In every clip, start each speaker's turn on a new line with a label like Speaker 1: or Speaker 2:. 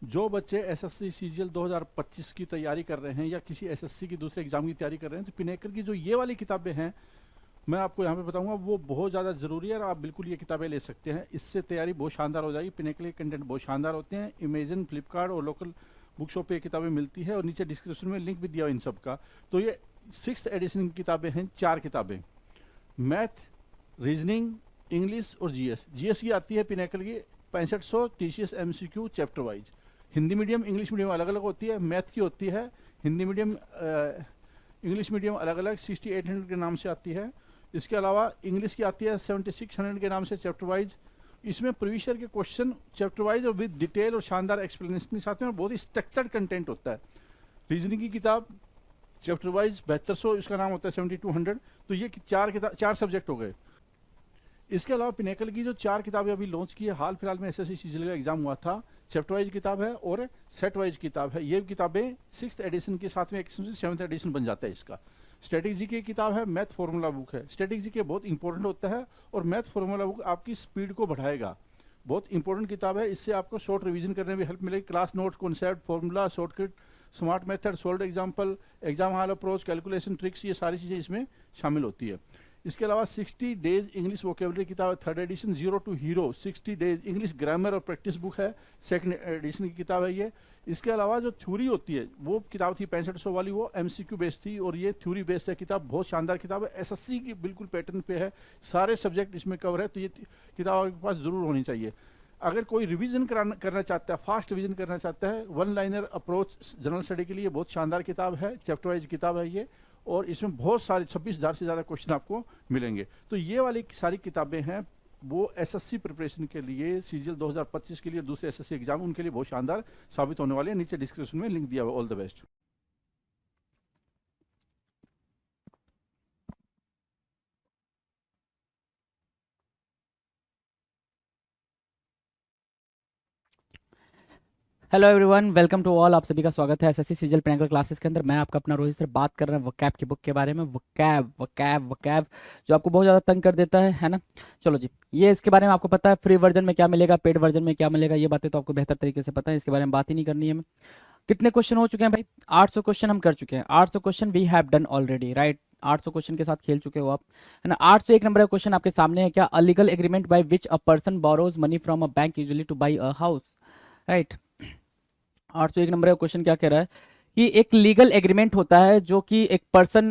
Speaker 1: जो बच्चे SSC CGL 2025 की तैयारी कर रहे हैं या किसी एसएससी की दूसरे एग्जाम की तैयारी कर रहे हैं, तो पिनेकल की जो ये वाली किताबें हैं मैं आपको यहाँ पे बताऊंगा, वो बहुत ज़्यादा ज़रूरी है और आप बिल्कुल ये किताबें ले सकते हैं। इससे तैयारी बहुत शानदार हो जाएगी। पिनेकल के कंटेंट बहुत शानदार होते हैं। अमेजन, फ्लिपकार्ट और लोकल बुक शॉप पे ये किताबें मिलती है और नीचे डिस्क्रिप्शन में लिंक भी दिया हुआ इन सब का। तो ये 6th एडिशन की किताबें हैं, 4 किताबें, मैथ, रीजनिंग, इंग्लिश और जीएस। जीएस की आती है पिनेकल की 6500 TCS MCQ chapter wise. Hindi medium English medium अलग अलग होती है। मैथ की होती है हिंदी मीडियम इंग्लिश मीडियम अलग अलग 6800 के नाम से आती है। इसके अलावा इंग्लिश की आती है 7600 के नाम से चैप्टर वाइज। इसमें प्रीवियस ईयर के क्वेश्चन चैप्टर वाइज और विद डिटेल और शानदार एक्सप्लेनेशन के साथ में बहुत ही स्ट्रक्चर्ड कंटेंट होता है। रीजनिंग की किताब चैप्टर वाइज 7200, इसका नाम होता है 7200। तो ये चार सब्जेक्ट हो गए। इसके अलावा पिनेकल की जो 4 किताबें अभी लॉन्च की है, हाल फिलहाल में एसएससी सीजीएल का एग्जाम हुआ था, चैप्टर वाइज किताब है और सेट वाइज किताब है। ये किताबें 6th एडिशन के साथ में एक 7th एडिशन बन जाता है इसका। स्ट्रेटेजी की किताब है, मैथ फॉर्मूला बुक है। स्ट्रेटेजी के बहुत इंपॉर्टेंट होता है और मैथ फॉर्मूला बुक आपकी स्पीड को बढ़ाएगा। बहुत इंपॉर्टेंट किताब है। इससे आपको शॉर्ट रिवीजन करने में हेल्प मिलेगी। Class notes, concept, formula, shortcut, smart method, solved example, exam hall approach, calculation tricks, ये सारी चीज़ें इसमें शामिल होती है। इसके अलावा 60 डेज इंग्लिश वोकेबलरी किताब है, 3rd edition, zero to hero 60 days English grammar और प्रैक्टिस बुक है, 2nd एडिशन की किताब है ये। इसके अलावा जो थ्योरी होती है वो किताब थी 6500 वाली, वो एमसीक्यू बेस्ड थी और ये थ्योरी बेस्ड है किताब। बहुत शानदार किताब है, एसएससी की बिल्कुल पैटर्न पे है, सारे सब्जेक्ट इसमें कवर है। तो ये किताब आपके पास जरूर होनी चाहिए। अगर कोई रिवीजन करना चाहता है, फास्ट रिवीजन करना चाहता है, 1 लाइनर अप्रोच जनरल स्टडी के लिए बहुत शानदार किताब है, चैप्टर वाइज किताब है ये। और इसमें बहुत सारे 26,000 से ज़्यादा क्वेश्चन आपको मिलेंगे। तो ये वाली सारी किताबें हैं वो एसएससी प्रिपरेशन के लिए, सीजीएल 2025 के लिए, दूसरे एसएससी एग्जाम, उनके लिए बहुत शानदार साबित होने वाले हैं। नीचे डिस्क्रिप्शन में लिंक दिया हुआ। All the best.
Speaker 2: Hello everyone, welcome to all. आप सभी का स्वागत है एसएससी सीजीएल पिनेकल क्लासेस के अंदर। मैं आपका अपना रोहित सर बात कर रहा हूँ वकैब की बुक के बारे में। वकैब वकैब वकैब जो आपको बहुत ज़्यादा तंग कर देता है ना। चलो जी, ये इसके बारे में आपको पता है, फ्री वर्जन में क्या मिलेगा, पेड वर्जन में क्या मिलेगा, ये बातें तो आपको बेहतर तरीके से पता है, इसके बारे में बात ही नहीं करनी है हमें। कितने क्वेश्चन हो चुके हैं भाई? 800 क्वेश्चन हम कर चुके हैं। 800 question we have done already, right. 800 question के साथ खेल चुके हो आप, है ना। 801 नंबर का क्वेश्चन आपके सामने है। क्या a legal agreement by which a person borrows money from a bank usually two by a house, right. 801 number का क्वेश्चन क्या कह रहा है कि एक लीगल एग्रीमेंट होता है जो कि एक पर्सन,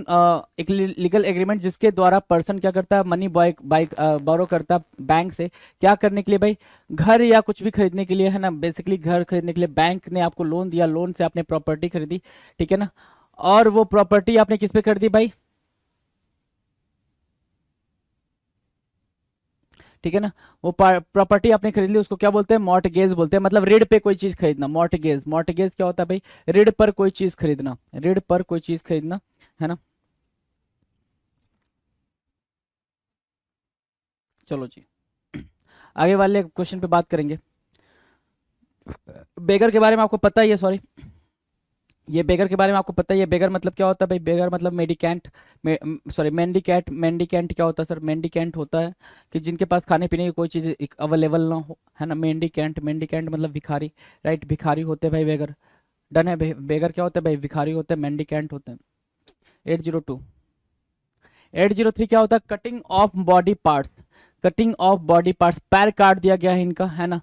Speaker 2: एक लीगल एग्रीमेंट जिसके द्वारा पर्सन क्या करता है, मनी बोरो करता है बैंक से। क्या करने के लिए भाई? घर या कुछ भी खरीदने के लिए, है ना। बेसिकली घर खरीदने के लिए बैंक ने आपको लोन दिया, लोन से आपने प्रॉपर्टी खरीदी, ठीक है ना। और वो प्रॉपर्टी आपने किस पे कर दी भाई? ठीक है ना। वो प्रॉपर्टी आपने खरीद ली, उसको क्या बोलते हैं? मॉर्टगेज बोलते हैं। मतलब ऋण पे कोई चीज खरीदना, मॉर्टगेज। मॉर्टगेज क्या होता है भाई? ऋण पर कोई चीज खरीदना, ऋण पर कोई चीज खरीदना, है ना। चलो जी, आगे वाले क्वेश्चन पे बात करेंगे। बेगर के बारे में आपको पता ही है, सॉरी, ये बेगर के बारे में आपको पता ही है। बेगर मतलब क्या होता है भाई? बेगर मतलब मेडिकेंट, सॉरी मेंडिकेट। मेंडिकेंट क्या होता है सर? मेंडिकेंट होता है कि जिनके पास खाने पीने की कोई चीज़ अवेलेबल ना हो, है ना। मेंडिकेंट, मेंडिकेंट मतलब भिखारी, राइट। भिखारी होते हैं भाई बेगर। डन है। बेगर क्या होता है भाई? भिखारी होते हैं, मेंडिकेंट होते हैं। 802 803 क्या होता है? Cutting of body parts. Cutting of body parts, पैर काट दिया गया है इनका, है ना।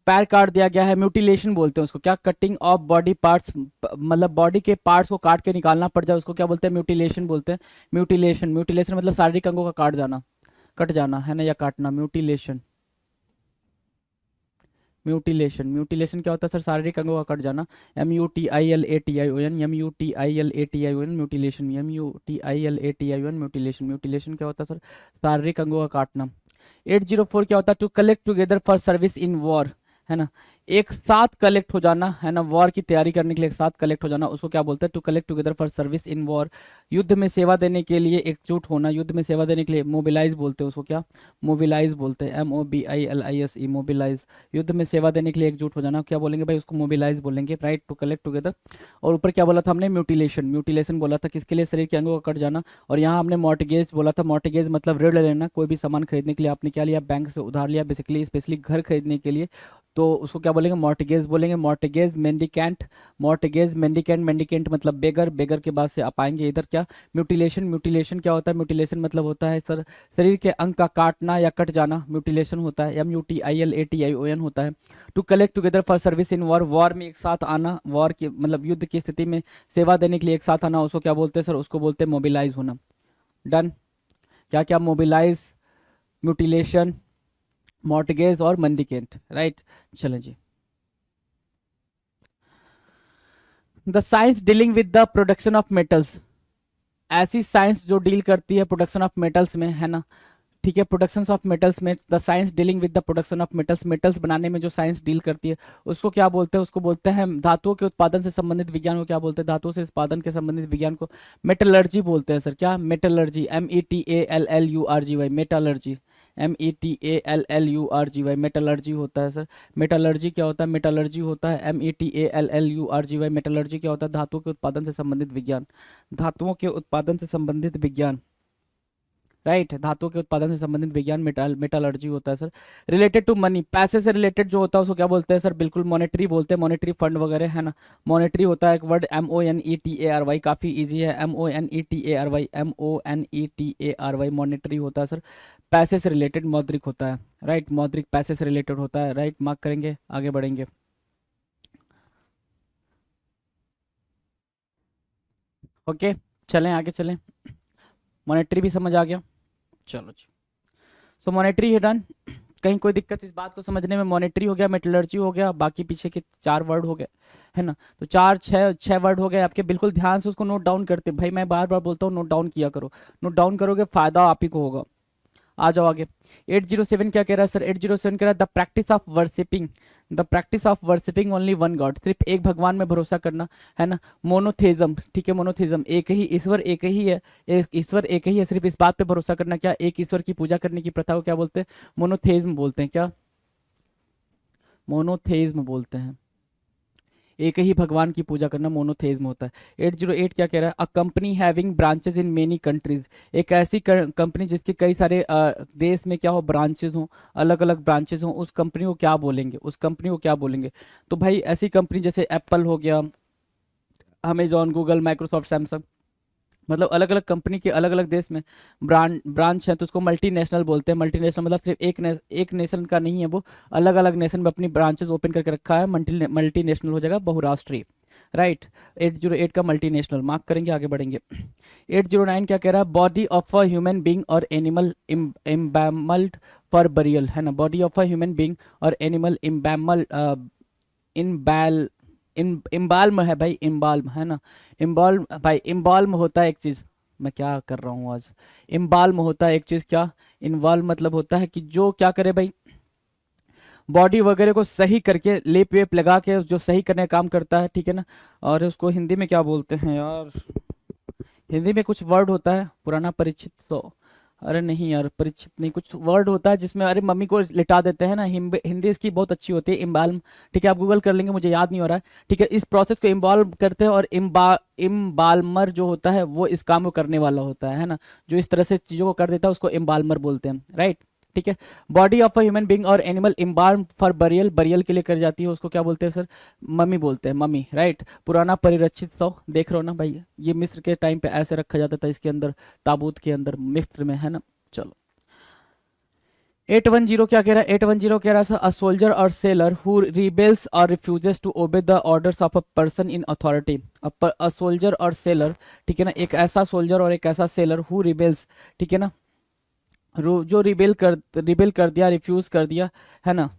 Speaker 2: पैर काट दिया गया है, म्यूटिलेशन बोलते हैं उसको। क्या? कटिंग ऑफ बॉडी पार्ट्स, मतलब बॉडी के पार्ट्स को काट के निकालना पड़ जाए, उसको क्या बोलते हैं? म्यूटिलेशन बोलते हैं। म्यूटिलेशन, म्यूटिलेशन मतलब शारीरिक अंगों का काट जाना, कट जाना, है ना, या काटना, म्यूटिलेशन। म्यूटिलेशन, म्यूटिलेशन क्या होता है सर? शारीरिक अंगों का कट जाना। MUTILATION, MUTILATION, mutilation, MUTILATION, mutilation. Mutilation क्या होता है सर? शारीरिक अंगों का काटना। 804 क्या होता है? To collect together for service in war, है ना। एक साथ कलेक्ट हो जाना, है ना, वॉर की तैयारी करने के लिए एक साथ कलेक्ट हो जाना, उसको क्या बोलते हैं? To collect together for service in war. युद्ध में सेवा देने के लिए एकजुट होना, युद्ध में सेवा देने के लिए मोबिलाइज बोलते हैं उसको। क्या? मोबिलाइज बोलते हैं, MOBILISE, मोबिलाइज। युद्ध में सेवा देने के लिए एकजुट हो जाना, क्या बोलेंगे भाई? उसको मोबिलाइज बोलेंगे, राइट। To collect together. और ऊपर क्या बोला था हमने? म्यूटिलेशन। म्यूटिलेशन बोला था किसके लिए? शरीर के अंगों का कट जाना। और यहाँ हमने मॉर्टगेज बोला था। मॉर्टगेज मतलब ऋण लेना, कोई भी सामान खरीदने के लिए आपने क्या लिया? बैंक से उधार लिया, बेसिकली स्पेशली घर खरीदने के लिए, तो उसको क्या बोलेंगे, मॉर्टिगेज बोलेंगे, मॉर्टिगेज मेंडिकेंट, मॉर्टिगेज मेंडिकेंट, मेंडिकेंट मतलब बेगर, बेगर के बाद से आप आएंगे इधर क्या, म्यूटिलेशन, म्यूटिलेशन क्या होता है, म्यूटिलेशन मतलब होता है सर शरीर के अंग का काटना या कट जाना, म्यूटिलेशन होता है, MUTILATION होता है। To collect together for service in war, war में एक साथ आना, वॉर की मतलब युद्ध की स्थिति में सेवा देने के लिए एक साथ आना, उसको क्या बोलते हैं सर, उसको बोलते हैं मोबिलाइज होना। डन। क्या क्या, मोबिलाइज, म्यूटिलेशन, मॉर्टिगेज और मेंडिकेंट, राइट। चलें जी, the science dealing with the production of metals, ऐसी साइंस जो डील करती है प्रोडक्शन ऑफ मेटल्स में, है ना, ठीक है, प्रोडक्शन ऑफ मेटल्स में, the science dealing with the production of metals, metals बनाने में जो साइंस डील करती है उसको क्या बोलते हैं, उसको बोलते हैं धातुओं के उत्पादन से संबंधित विज्ञान को क्या बोलते हैं, धातुओं से उत्पादन के संबंधित विज्ञान को मेटलर्जी बोलते हैं सर। क्या, metallurgy, METALLURGY, metallurgy, METALLURGY, metallurgy होता है सर। मेटलर्जी क्या होता है, मेटलर्जी होता है METALLURGY, मेटलर्जी क्या होता है, धातुओं के उत्पादन से संबंधित विज्ञान, धातुओं के उत्पादन से संबंधित विज्ञान, राइट, धातुओं के उत्पादन से संबंधित विज्ञान मेटालर्जी होता है सर। रिलेटेड टू मनी, पैसे से रिलेटेड जो होता है उसको क्या बोलते हैं सर, बिल्कुल मॉनेटरी बोलते हैं, मॉनेटरी फंड वगैरह, है ना। मॉनेटरी होता है एक वर्ड, MONETARY, काफी इजी है, MONETARY, मॉनेटरी होता है सर, पैसे से रिलेटेड, मौद्रिक होता है, राइट, मौद्रिक पैसे से रिलेटेड होता है, राइट, मार्क करेंगे, आगे बढ़ेंगे। ओके, चलें आगे चलें, मॉनेटरी भी समझ आ गया, चलो जी। सो मॉनेटरी है डन। कहीं कोई दिक्कत इस बात को समझने में, मॉनेटरी हो गया, मेटलर्जी हो गया, बाकी पीछे के 4 वर्ड हो गए, है ना। तो 4 6 वर्ड हो गए आपके, बिल्कुल ध्यान से उसको नोट डाउन करते भाई, मैं बार बार बोलता हूँ नोट डाउन किया करो, नोट डाउन करोगे फायदा आप ही को होगा। आ जाओ आगे। 807 क्या कह रहा है सर, 807 कह रहा है the practice of worshipping, the practice of worshipping only one God, सिर्फ एक भगवान में भरोसा करना, है ना। मोनोथेज्म, ठीक है, मोनोथेज्म, एक ही ईश्वर, एक ही है, एक ईश्वर एक ही है, सिर्फ इस बात पे भरोसा करना, क्या, एक ईश्वर की पूजा करने की प्रथा को क्या बोलते हैं, मोनोथेज्म बोलते हैं, क्या, मोनोथेज्म बोलते हैं, एक ही भगवान की पूजा करना मोनोथेज्म होता है। 808 क्या कह रहा है, a company having branches in many countries, एक ऐसी कंपनी जिसके कई सारे देश में क्या हो, ब्रांचेस हो, अलग अलग ब्रांचेस हो, उस कंपनी को क्या बोलेंगे, उस कंपनी को क्या बोलेंगे। तो भाई ऐसी कंपनी जैसे एप्पल हो गया, अमेजॉन, गूगल, माइक्रोसॉफ्ट, सैमसंग, मतलब अलग अलग कंपनी के अलग अलग देश में ब्रांच है, तो उसको मल्टीनेशनल बोलते हैं। मल्टीनेशनल मतलब सिर्फ एक नेशन का नहीं है, वो अलग अलग नेशन में अपनी ब्रांचेस ओपन करके रखा है, मल्टीनेशनल हो जाएगा, बहुराष्ट्रीय, राइट। 808 का मल्टीनेशनल, मार्क करेंगे, आगे बढ़ेंगे। 809 क्या कह रहा है, body of a human being और एनिमल इम्बैमल्ड फॉर बरियल, है ना, body of a human being और एनिमल इम्बैमल इम्बाल्म है भाई, इम्बाल्म, है ना, इम्बाल्म भाई, इम्बाल्म होता है एक चीज, मैं क्या कर रहा हूँ आज, इम्बाल्म होता है एक चीज, क्या, इन्वॉल्व मतलब होता है कि जो क्या करे भाई, बॉडी वगैरह को सही करके, लेप वेप लगा के जो सही करने का काम करता है, ठीक है ना। और उसको हिंदी में क्या बोलते हैं यार, हिंदी में कुछ वर्ड होता है, पुराना परिचित, तो अरे नहीं यार, परिचित नहीं, कुछ वर्ड होता है जिसमें अरे मम्मी को लिटा देते हैं ना, हिंदी इसकी बहुत अच्छी होती है, इम्बाल्म, ठीक है, आप गूगल कर लेंगे, मुझे याद नहीं हो रहा है, ठीक है। इस प्रोसेस को इम्बॉल्व करते हैं, और इम्बाल्मर जो होता है वो इस काम को करने वाला होता है ना, जो इस तरह से चीज़ों को कर देता है उसको इम्बाल्मर बोलते हैं, राइट, ठीक है। Body of a human being और एनिमल इम्बाल्म फॉर बरियल, बरियल के लिए कर जाती है, उसको क्या बोलते हैं सर, मम्मी बोलते हैं, मम्मी, राइट। पुराना परिरक्षित शव देख रहे हो ना भाई, ये मिस्र के टाइम पे ऐसे रखा जाता था, इसके अंदर, ताबूत के अंदर, मिस्र में, है ना। चलो 810 क्या कह रहा है, 810 कह रहा है a soldier or sailor who rebels or refuses to obey the orders of a person in authority, a soldier or sailor, ठीक है ना, एक ऐसा सोल्जर और एक ऐसा सेलर हु रिबेल्स, ठीक है ना, जो रिबेल कर दिया, रिफ्यूज कर दिया, है ना,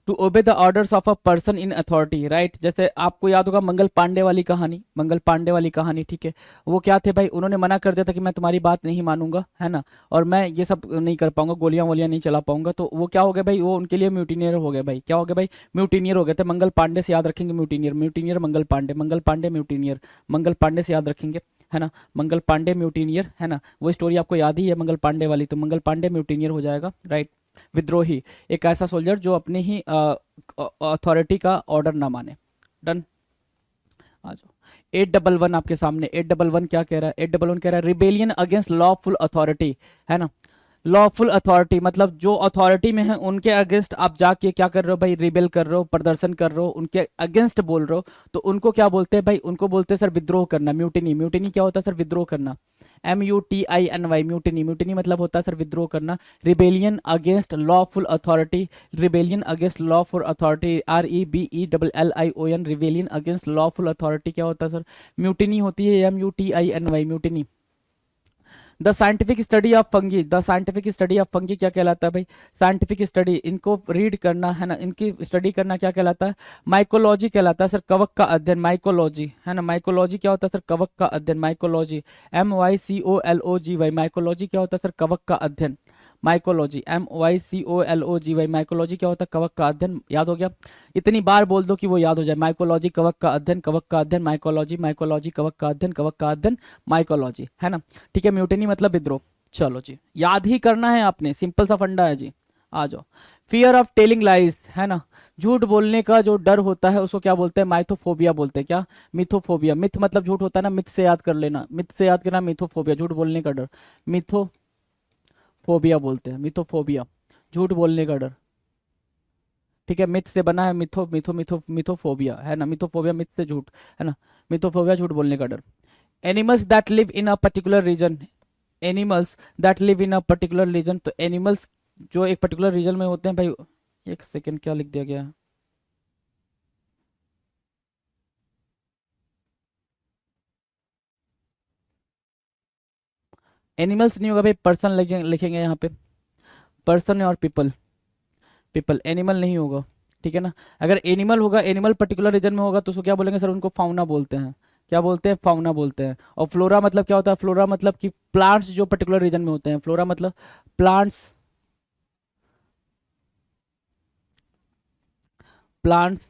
Speaker 2: to obey the orders of a person in authority, right. जैसे आपको याद होगा मंगल पांडे वाली कहानी, मंगल पांडे वाली कहानी, ठीक है, वो क्या थे भाई, उन्होंने मना कर दिया था कि मैं तुम्हारी बात नहीं मानूंगा, है ना, और मैं ये सब नहीं कर पाऊंगा, गोलियां वोलियां नहीं चला पाऊंगा, तो वो क्या हो गया भाई, वो उनके लिए म्यूटिनियर हो गए भाई, क्या हो गया भाई, म्यूटिनियर हो गए थे। मंगल पांडे से याद रखेंगे, म्यूटिनियर, म्यूटिनियर मंगल पांडे, मंगल पांडे म्यूटिनियर, मंगल पांडे से याद रखेंगे, है ना, मंगल पांडे म्यूटिनियर, है ना, वो स्टोरी आपको याद ही है मंगल पांडे वाली, तो मंगल पांडे म्यूटिनियर हो जाएगा, राइट। विद्रोही, एक ऐसा सोल्जर जो अपने ही अथॉरिटी का ऑर्डर ना माने, डन। आ जाओ 811 आपके सामने, 811 क्या कह रहा है, 811 कह रहा है रिबेलियन अगेंस्ट लॉफुल अथॉरिटी, है ना, लॉफुल अथॉरिटी मतलब जो अथॉरिटी में है उनके अगेंस्ट आप जाके क्या कर रहे हो भाई, रिबेल कर रहे हो, प्रदर्शन कर रहे हो, उनके अगेंस्ट बोल रहे हो, तो उनको क्या बोलते हैं भाई, उनको बोलते हैं सर विद्रोह करना, म्यूटिनी। म्यूटिनी क्या होता है सर, विद्रोह करना। MUTINY mutiny. म्यूटिनी मतलब होता है सर विद्रोह करना। Rebellion against lawful authority, rebellion against lawful authority, REBELLION rebellion against lawful authority क्या होता है सर, म्यूटिनी होती है, MUTINY mutiny. The scientific study of fungi, the scientific study of fungi क्या कहलाता है भाई, साइंटिफिक स्टडी, इनको रीड करना है ना, इनकी स्टडी करना क्या कहलाता है, माइकोलॉजी कहलाता है सर, कवक का अध्ययन, माइकोलॉजी है ना। माइकोलॉजी क्या होता है सर, कवक का अध्ययन, माइकोलॉजी, MYCOLOGY माइकोलॉजी क्या होता है सर, कवक का अध्ययन, माइकोलॉजी, MYCOLOGY माइकोलॉजी क्या होता है, कवक का अध्ययन। याद हो गया, इतनी बार बोल दो कि वो याद हो जाए, माइकोलॉजी कवक का अध्ययन, कवक का अध्ययन, माइकोलॉजी, माइकोलॉजी कवक का अध्ययन, कवक का अध्ययन, माइकोलॉजी, है ना। ठीक है, म्यूटिनी मतलब विद्रोह। चलो जी, याद ही करना है आपने, सिंपल सा फंडा है जी। आ जाओ, फियर ऑफ टेलिंग लाइज, है ना, झूठ बोलने का जो डर होता है उसको क्या बोलते हैं, माइथोफोबिया बोलते हैं। क्या, मिथोफोबिया। मिथ मतलब झूठ होता है ना, मिथ से याद कर लेना, मिथ से याद करना, मिथोफोबिया झूठ बोलने का डर, मिथोफोबिया बोलते हैं, मिथोफोबिया झूठ बोलने का डर। ठीक है, मिथ से बना है, मिथोफोबिया है ना, मिथोफोबिया मिथ से झूठ, है ना, मिथोफोबिया झूठ बोलने का डर। Animals that live in a particular region, animals that live in a particular region, तो एनिमल्स जो एक पर्टिकुलर रीजन में होते हैं भाई, एक सेकेंड क्या लिख दिया गया है, एनिमल्स नहीं होगा भाई, पर्सन लिखेंगे यहाँ पे, पर्सन और पीपल, पीपल, एनिमल नहीं होगा। ठीक है ना, अगर एनिमल होगा, एनिमल पर्टिकुलर रीजन में होगा तो उसको क्या बोलेंगे सर, उनको फाउना बोलते हैं। क्या बोलते हैं, फाउना बोलते हैं। और फ्लोरा मतलब क्या होता है, फ्लोरा मतलब कि प्लांट्स जो पर्टिकुलर रीजन में होते हैं, फ्लोरा मतलब plants, plants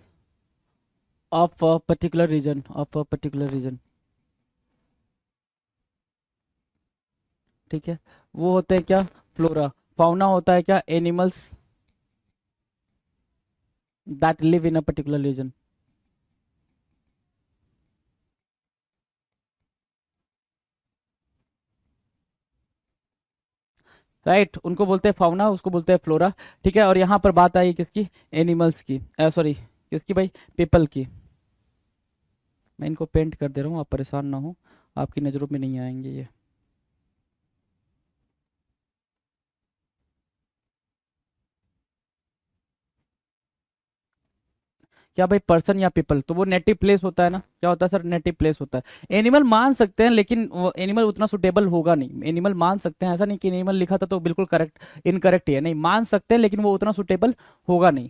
Speaker 2: of a particular region, of a particular region. ठीक है, वो होते हैं क्या, फ्लोरा। फाउना होता है क्या, animals that live in a particular region. Right, उनको बोलते हैं फाउना, उसको बोलते हैं फ्लोरा। ठीक है, और यहाँ पर बात आई किसकी, एनिमल्स की, सॉरी किसकी भाई, पीपल की। मैं इनको पेंट कर दे रहा हूँ, आप परेशान ना हो, आपकी नज़रों में नहीं आएंगे ये। क्या भाई, पर्सन या पीपल, तो वो नेटिव प्लेस होता है ना, क्या होता है सर, नेटिव प्लेस होता है। एनिमल मान सकते हैं लेकिन वो एनिमल उतना सुटेबल होगा नहीं, एनिमल मान सकते हैं, ऐसा नहीं कि एनिमल लिखा था तो बिल्कुल करेक्ट, इनकरेक्ट ही है, नहीं, मान सकते हैं लेकिन वो उतना सुटेबल होगा नहीं।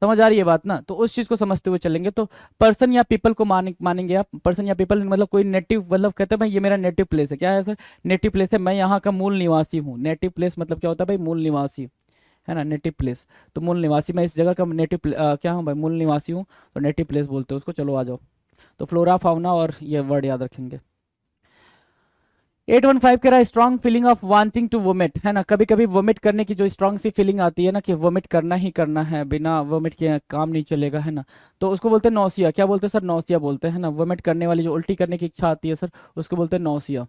Speaker 2: समझ आ रही है बात ना, तो उस चीज को समझते हुए चलेंगे। तो पर्सन या पीपल को मानेंगे आप, पर्सन या पीपल मतलब कोई नेटिव, मतलब कहते हैं भाई ये मेरा नेटिव प्लेस है, क्या है सर, नेटिव प्लेस है, मैं यहाँ का मूल निवासी हूँ। नेटिव प्लेस मतलब क्या होता है भाई, मूल निवासी, है ना, नेटिव प्लेस। तो मूल निवासी, मैं इस जगह का नेटिव क्या हूँ भाई, मूल निवासी हूँ, तो नेटिव प्लेस बोलते हैं उसको। चलो आ जाओ, तो फ्लोरा फाउना और ये वर्ड याद रखेंगे। 815 कह रहा है strong feeling of wanting to vomit, है ना, कभी कभी वोमिट करने की जो स्ट्रॉन्ग सी फीलिंग आती है ना, कि वोमिट करना ही करना है, बिना वोमिट किए काम नहीं चलेगा, है ना, तो उसको बोलते हैं नौसिया। क्या बोलते हैं सर, नौसिया बोलते हैं, है ना, वोमिट करने वाली जो उल्टी करने की इच्छा आती है सर, उसको बोलते हैं नौसिया,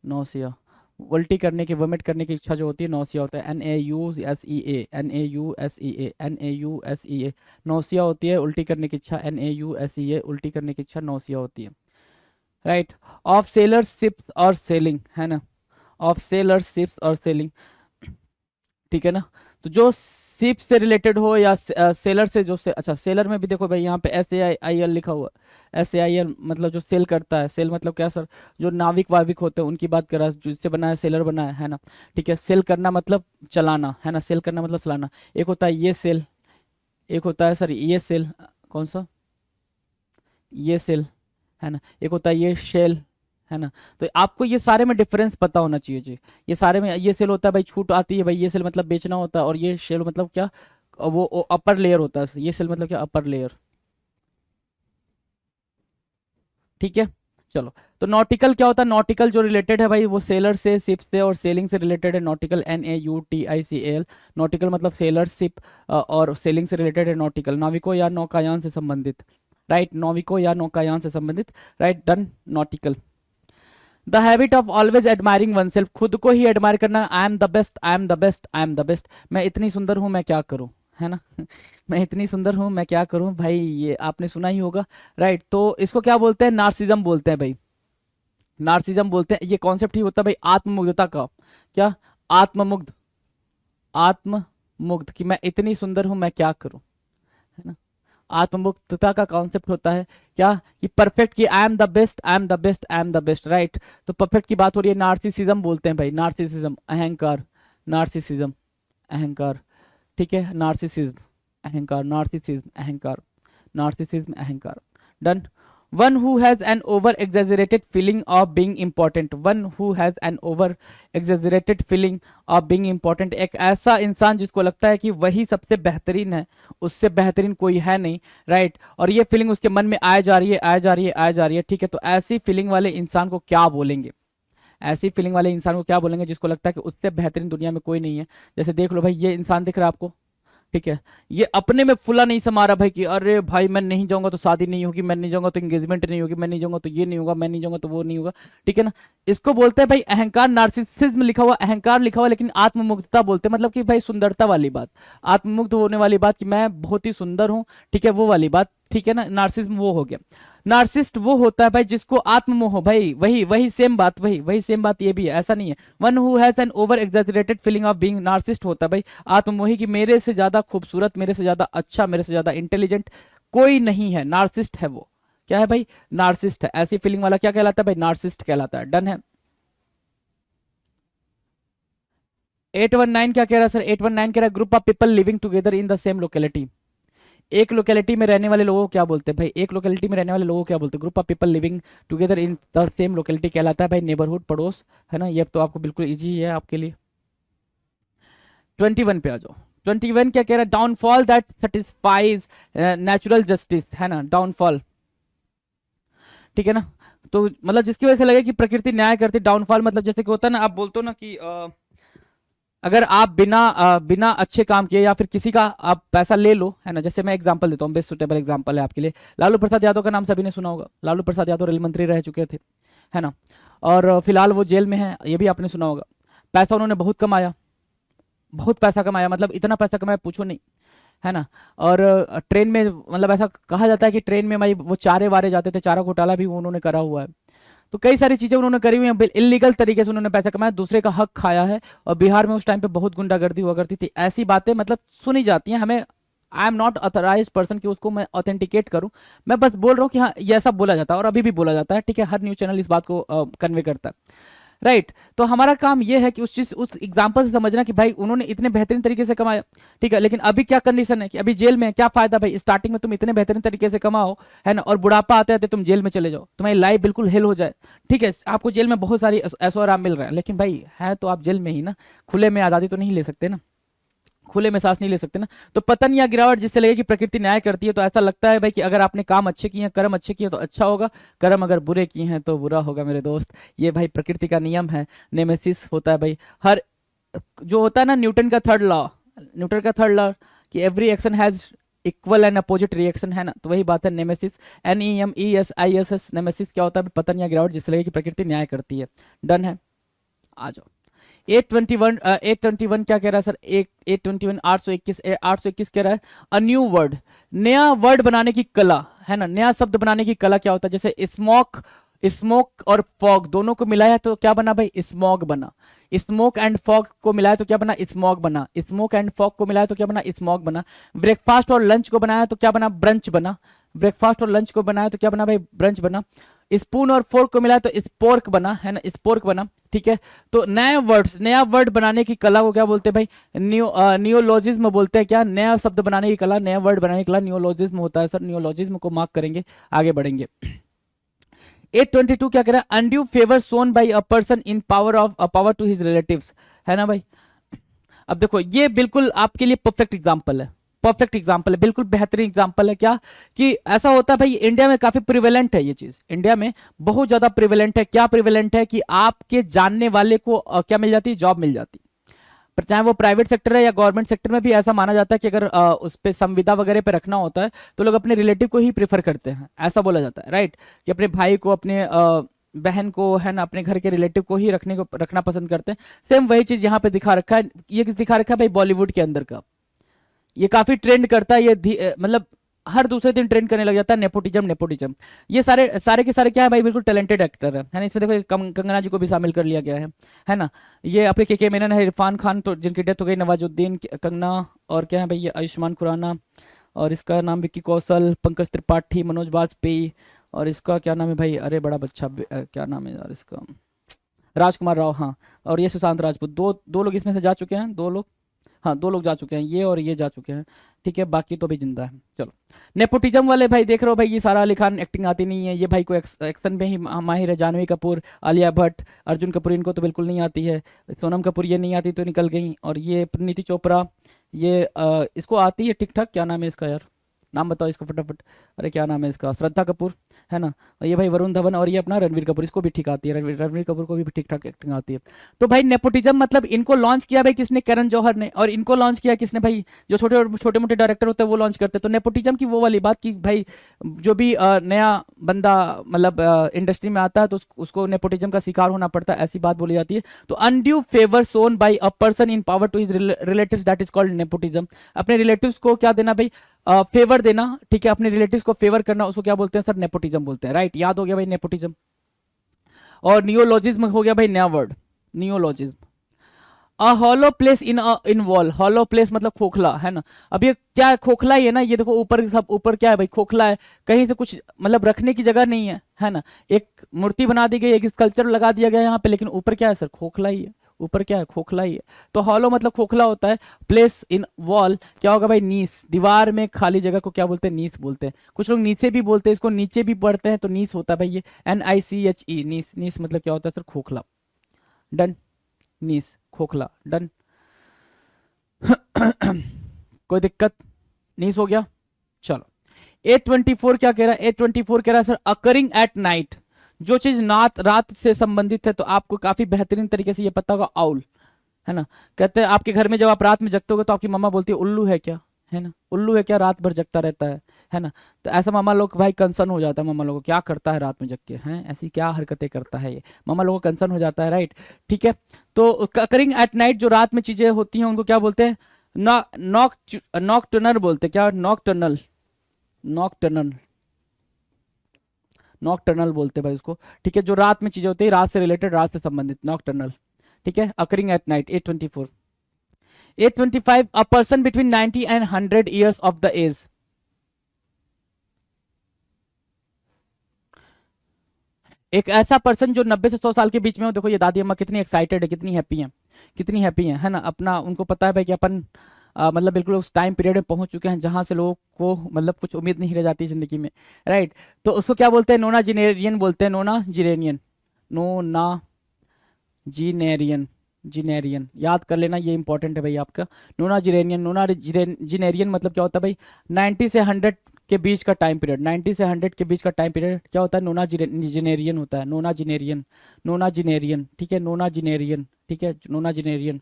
Speaker 2: नौसिया। उल्टी करने की, वोमिट करने की इच्छा जो होती है, नौसिया होता है, NAUSEA, NAUSEA, NAUSEA, नौसिया होती है उल्टी करने की इच्छा, NAUSEA उल्टी करने की इच्छा, नौसिया होती है। राइट, ऑफ सेलर शिप्स और सेलिंग, है ना, ऑफ सेलर शिप्स और सेलिंग। ठीक है ना, तो जो शिप से रिलेटेड हो या सेलर से जो अच्छा, सेलर में भी देखो भाई, यहाँ पे SAIL लिखा हुआ, SAIL मतलब जो सेल करता है, सेल मतलब क्या सर, जो नाविक वाविक होते हैं उनकी बात कर रहा है, जिससे बना है सेलर बना है ना। ठीक है, सेल करना मतलब चलाना, है ना, सेल करना मतलब चलाना। एक होता है ये सेल, एक होता है सर ये सेल, कौन सा, ये सेल, है ना, एक होता है ये शेल, है ना। तो आपको ये सारे में डिफरेंस पता होना चाहिए जी। ये सारे में, ये सेल होता है भाई छूट आती है भाई, ये सेल मतलब बेचना होता है, और ये शेल मतलब क्या, वो अपर लेयर होता है, ये सेल मतलब क्या, अपर लेयर। ठीक है, चलो, तो नॉटिकल क्या होता है, नॉटिकल जो रिलेटेड है भाई, वो सेलर से, शिप से और सेलिंग से रिलेटेड है, नॉटिकल, NAUTICAL, नॉटिकल मतलब सेलर, शिप और सेलिंग से रिलेटेड है, नॉटिकल, नाविकों या नौकायान से संबंधित। राइट, नौविकों या नौकायान से संबंधित। Right, done, nautical. The habit of always admiring one self, खुद को ही एडमायर करना, I am the best, I am the best, I am the best, मैं इतनी सुंदर हूं मैं क्या करूं, है ना मैं इतनी सुंदर हूं मैं क्या करूं भाई, ये आपने सुना ही होगा, राइट। तो इसको क्या बोलते हैं, नार्सिज्म बोलते हैं भाई, नार्सिज्म बोलते हैं। ये कॉन्सेप्ट ही होता है भाई आत्ममुग्धता का, क्या, आत्ममुग्ध, आत्ममुग्ध, कि मैं इतनी सुंदर हूं मैं क्या करूं, है ना। आत्ममुक्तता का कॉन्सेप्ट होता है क्या, कि परफेक्ट, कि I am the best, I am the best, I am the best, right. तो परफेक्ट की बात हो रही है। नार्सिसिज्म बोलते हैं भाई, नार्सिसिज्म अहंकार, नार्सिसिज्म अहंकार, ठीक है, नार्सिसिज्म अहंकार, नार्सिसिज्म अहंकार, नार्सिसिज्म अहंकार, done. One who has an over exaggerated feeling of being important, one who has an over exaggerated feeling of being important, एक ऐसा इंसान जिसको लगता है कि वही सबसे बेहतरीन है, उससे बेहतरीन कोई है नहीं, राइट। और ये फीलिंग उसके मन में आए जा रही है, आए जा रही है, आए जा रही है, ठीक है। तो ऐसी फीलिंग वाले इंसान को क्या बोलेंगे, ऐसी फीलिंग वाले इंसान को क्या बोलेंगे, जिसको लगता है कि उससे बेहतरीन दुनिया में कोई नहीं है। जैसे देख लो भाई, ये इंसान दिख रहा है आपको, ठीक है, ये अपने में फुला नहीं समा रहा भाई, कि अरे भाई मैं नहीं जाऊंगा तो शादी नहीं होगी, मैं नहीं जाऊंगा तो एंगेजमेंट नहीं होगी, मैं नहीं जाऊंगा तो ये नहीं होगा, मैं नहीं जाऊंगा तो वो नहीं होगा, ठीक है ना। इसको बोलते हैं भाई अहंकार, नार्सिसिज्म लिखा हुआ, अहंकार लिखा हुआ, लेकिन आत्ममुग्धता बोलते हैं, मतलब कि भाई सुंदरता वाली बात, आत्ममुग्ध होने वाली बात, कि मैं बहुत ही सुंदर हूं, ठीक है, वो वाली बात, ठीक है ना। नार्सिज्म वो हो गया। नार्सिस्ट वो होता है भाई जिसको आत्ममोह हो, भाई वही वही सेम बात, वही सेम बात ये भी है, ऐसा नहीं है। One who has an over exaggerated feeling of being, narcissist होता है भाई आत्ममोही, कि मेरे से ज्यादा खूबसूरत, मेरे से ज्यादा अच्छा, मेरे से ज्यादा इंटेलिजेंट कोई नहीं है, नार्सिस्ट है वो, क्या है भाई, नार्सिस्ट है। ऐसी फीलिंग वाला क्या कहलाता है भाई, नार्सिस्ट कहलाता है, डन है। 819 क्या कह रहा है सर, 819 कह रहा है group of people living together in the same locality, एक लोकेलिटी में रहने वाले लोगों को क्या बोलते हैं भाई, एक लोकेलिटी में रहने वाले लोगों को क्या बोलते हैं, group of people living together in the same locality कहलाता है भाई नेबरहुड, पड़ोस, है ना। ये तो आपको बिल्कुल इजी है आपके लिए। 21 पे आ जाओ। 21 क्या कह रहा है, downfall that satisfies natural justice, है ना, डाउनफॉल, ठीक है ना। तो मतलब जिसकी वजह से लगे कि प्रकृति न्याय करती, डाउनफॉल मतलब जैसे कि होता है ना, आप बोलते हो ना कि अगर आप बिना अच्छे काम किए या फिर किसी का आप पैसा ले लो, है ना। जैसे मैं एग्जांपल देता हूँ, बेस्ट सुटेबल एग्जांपल है आपके लिए, लालू प्रसाद यादव का नाम सभी ने सुना होगा, लालू प्रसाद यादव रेल मंत्री रह चुके थे, है ना, और फिलहाल वो जेल में है, ये भी आपने सुना होगा। पैसा उन्होंने बहुत कमाया, बहुत पैसा कमाया, मतलब इतना पैसा कमाया पूछो नहीं, है ना। और ट्रेन में, मतलब ऐसा कहा जाता है कि ट्रेन में भाई वो चारे वारे जाते थे, चारा घोटाला भी उन्होंने करा हुआ है। तो कई सारी चीजें उन्होंने करी हुई हैं, इलीगल तरीके से उन्होंने पैसा कमाया, दूसरे का हक खाया है। और बिहार में उस टाइम पे बहुत गुंडागर्दी हुआ करती थी, ऐसी बातें मतलब सुनी जाती हैं हमें। I am not authorise person कि उसको मैं ऑथेंटिकेट करूं, मैं बस बोल रहा हूं कि हाँ ये ऐसा बोला जाता है और अभी भी बोला जाता है, ठीक है। हर न्यूज चैनल इस बात को कन्वे करता है, राइट। तो हमारा काम यह है कि उस चीज, उस एग्जांपल से समझना कि भाई उन्होंने इतने बेहतरीन तरीके से कमाया, ठीक है। लेकिन अभी क्या कंडीशन है कि अभी जेल में है, क्या फायदा भाई, स्टार्टिंग में तुम इतने बेहतरीन तरीके से कमाओ, है ना, और बुढ़ापा आते आते तुम जेल में चले जाओ, तुम्हारी लाइफ बिल्कुल हेल हो जाए, ठीक है। आपको जेल में बहुत सारी ऐशो आराम मिल रहा है, लेकिन भाई है तो आप जेल में ही ना, खुले में आजादी तो नहीं ले सकते ना, खुले में सांस नहीं ले सकते ना। तो पतन या गिरावट जिससे लगे कि प्रकृति न्याय करती है, तो ऐसा लगता है भाई कि अगर आपने काम अच्छे किए हैं, कर्म अच्छे किए तो अच्छा होगा, कर्म अगर बुरे किए हैं तो बुरा होगा मेरे दोस्त। ये भाई प्रकृति का नियम है, नेमेसिस होता है भाई। हर जो होता है ना, न्यूटन का थर्ड लॉ, न्यूटन का थर्ड लॉ, कि every action has equal and opposite reaction, है ना। तो वही बात है नेमेसिस, NEMESISS, नेमेसिस क्या होता है, पतन या गिरावट जिससे लगे कि प्रकृति न्याय करती है, डन है। आ जाओ 821 क्या कह रहा है सर, 821 821 कह रहा है अ न्यू वर्ड, नया वर्ड बनाने की कला, है ना। नया शब्द बनाने की कला क्या होता है, जैसे स्मोक, स्मोक और फॉग दोनों को मिलाया तो क्या बना भाई, स्मॉग बना। स्मोक एंड फॉग को मिलाया तो क्या बना, स्मॉग बना। स्मोक एंड फॉग को मिलाया तो क्या बना, स्मॉग बना। ब्रेकफास्ट और लंच को बनाया तो क्या बना, ब्रंच बना। ब्रेकफास्ट और लंच को बनाया तो क्या बना भाई, ब्रंच बना। स्पून और फोर्क को मिलाया तो स्पोर्क बना, है ना, स्पोर्क बना, ठीक है। तो नए वर्ड्स, नया वर्ड बनाने की कला को क्या बोलते हैं भाई, नियोलॉजिज्म बोलते हैं। क्या, नया शब्द बनाने की कला, नया वर्ड बनाने की कला नियोलॉजिज्म होता है सर। नियोलॉजिज्म को मार्क करेंगे, आगे बढ़ेंगे। 822 क्या कह रहा है, undue favour shown by a person in power to his relatives, है ना भाई। अब देखो ये बिल्कुल आपके लिए परफेक्ट एग्जांपल है, परफेक्ट एग्जांपल है, बिल्कुल बेहतरीन एग्जांपल है। क्या कि ऐसा होता है भाई, इंडिया में काफी प्रिवेलेंट है ये चीज, इंडिया में बहुत ज्यादा प्रिवेलेंट है। क्या प्रिवेलेंट है कि आपके जानने वाले को क्या मिल जाती है, जॉब मिल जाती है। पर चाहे वो प्राइवेट सेक्टर है या गवर्नमेंट सेक्टर में भी ऐसा माना जाता है कि अगर उस पर संविदा वगैरह पे रखना होता है तो लोग अपने रिलेटिव को ही प्रेफर करते हैं, ऐसा बोला जाता है, राइट। कि अपने भाई को, अपने बहन को, है ना, अपने घर के रिलेटिव को ही रखना पसंद करते हैं। सेम वही चीज यहाँ पे दिखा रखा है। ये किस दिखा रखा है भाई? बॉलीवुड के अंदर का। ये काफी ट्रेंड करता है, मतलब हर दूसरे दिन ट्रेंड करने लग जाता है, नेपोटिज्म नेपोटिज्म। ये सारे सारे के सारे क्या है भाई? बिल्कुल टैलेंटेड एक्टर है ना। इसमें देखो कंगना जी को भी शामिल कर लिया गया है ना। ये आपके के मेनन है, इरफान खान तो जिनकी डेथ हो गई, नवाजुद्दीन, कंगना, और क्या है भाई ये आयुष्मान खुराना, और इसका नाम विक्की कौशल, पंकज त्रिपाठी, मनोज बाजपेयी, और इसका क्या नाम है भाई? अरे बड़ा बच्चा, क्या नाम है यार इसका? राजकुमार राव, हाँ। और ये सुशांत राजपूत। दो दो लोग इसमें से जा चुके हैं, 2 लोग, हाँ 2 लोग जा चुके हैं, ये और ये जा चुके हैं। ठीक है, बाकी तो भी जिंदा है। चलो, नेपोटिज्म वाले भाई देख रहे हो भाई, ये सारा अली खान एक्टिंग आती नहीं है, ये भाई को एक्शन में ही माहिर है। जानवी कपूर, आलिया भट्ट, अर्जुन कपूर, इनको तो बिल्कुल नहीं आती है। सोनम कपूर ये नहीं आती तो निकल गई। और ये नीति चोपड़ा, ये इसको आती है ठीक ठाक। क्या नाम है इसका यार? नाम बताओ इसका फटाफट। अरे क्या नाम है इसका? श्रद्धा कपूर, है ना। और ये भाई वरुण धवन, और ये अपना रणवीर कपूर, इसको भी ठीक आती है। रणवीर कपूर को भी ठीक ठाक एक्टिंग आती है। तो भाई नेपोटिज्म मतलब इनको लॉन्च किया भाई किसने? करण जौहर ने। और इनको लॉन्च किया किसने भाई? जो छोटे छोटे मोटे डायरेक्टर होते हैं वो लॉन्च करते हैं। तो नेपोटिज्म की वो वाली बात कि भाई जो भी नया बंदा मतलब इंडस्ट्री में आता है तो उसको नेपोटिज्म का शिकार होना पड़ता है, ऐसी बात बोली जाती है। तो undue favour shown by a person in power to his relatives, that is called nepotism. अपने रिलेटिव्स को क्या देना भाई? फेवर देना। ठीक है, अपने रिलेटिव्स को फेवर करना, उसको क्या बोलते हैं सर? नेपोटिज्म बोलते हैं। राइट, याद हो गया भाई नेपोटिज्म। और नियोलॉजिज्म हो गया भाई नया word, नियोलॉजिज्म। A hollow place in wall, hollow place मतलब खोखला, है ना। अब ये क्या है? खोखला ही है ना। ये देखो ऊपर, सब ऊपर क्या है भाई? खोखला है, कहीं से कुछ मतलब रखने की जगह नहीं है ना। एक मूर्ति बना दी गई, एक स्कल्पचर लगा दिया गया यहाँ पे, लेकिन ऊपर क्या है सर? खोखला ही है। ऊपर क्या है? खोखला ही है। तो हॉलो मतलब खोखला होता है। प्लेस इन वॉल क्या होगा भाई? नीस। दीवार में खाली जगह को क्या बोलते हैं? नीस बोलते हैं। कुछ लोग नीचे भी बोलते हैं इसको, नीचे भी पढ़ते हैं तो नीस होता है भाई। ये NICHE, नीस। नीस मतलब क्या होता है सर? खोखला। डन, नीस खोखला, डन। कोई दिक्कत? नीस हो गया। चलो, 824 क्या कह रहा है? 824 कह रहा है सर अकरिंग एट नाइट, जो चीज रात से संबंधित है। तो आपको काफी बेहतरीन तरीके से ये पता होगा, आउल, है ना। कहते हैं आपके घर में जब आप रात में जगते होगे तो आपकी मम्मा बोलती है उल्लू है क्या, है ना। उल्लू है क्या, रात भर जगता रहता है ना। तो ऐसा मम्मा लोग भाई कंसर्न हो जाता है, मम्मा लोगों को क्या करता है रात में जग के, हैं ऐसी क्या हरकतें करता है ये, मम्मा लोगों को कंसर्न हो जाता है। राइट, ठीक है। तो अकरिंग एट नाइट, जो रात में चीजें होती हैं उनको क्या बोलते हैं? नॉकटर्नल बोलते हैं। क्या? नॉकटर्नल, नॉकटर्नल, नॉकटर्नल बोलते हैं भाई उसको। ठीक है, जो रात में चीजें होती है, रात से रिलेटेड, रात से संबंधित, नॉकटर्नल। ठीक है, occurring at night. 824। 825 a person between 90 and 100 years of the age. एक ऐसा पर्सन जो 90 से 100 साल के बीच में हो। देखो ये दादी अम्मा कितनी एक्साइटेड है, कितनी हैप्पी है, कितनी हैप्पी है ना। अपना उनको पता है भाई कि अपन मतलब बिल्कुल उस टाइम पीरियड में पहुंच चुके हैं जहां से लोगों को मतलब कुछ उम्मीद नहीं रह जाती जिंदगी में। राइट, तो उसको क्या बोलते हैं? नोना जिनेरियन बोलते हैं। नोना जिरेनियन, नोना जिनेरियन, जिनेरियन याद कर लेना, ये इंपॉर्टेंट है भाई आपका। नोना जिरेनियन, जिनेरियन मतलब क्या होता है भाई? 90 से 100 के बीच का टाइम पीरियड, 90 से 100 के बीच का टाइम पीरियड क्या होता है? नोना जिनेरियन होता है। नोना जिनेरियन, नोना जिनेरियन, ठीक है, नोना जिनेरियन, ठीक है, nonagenarian.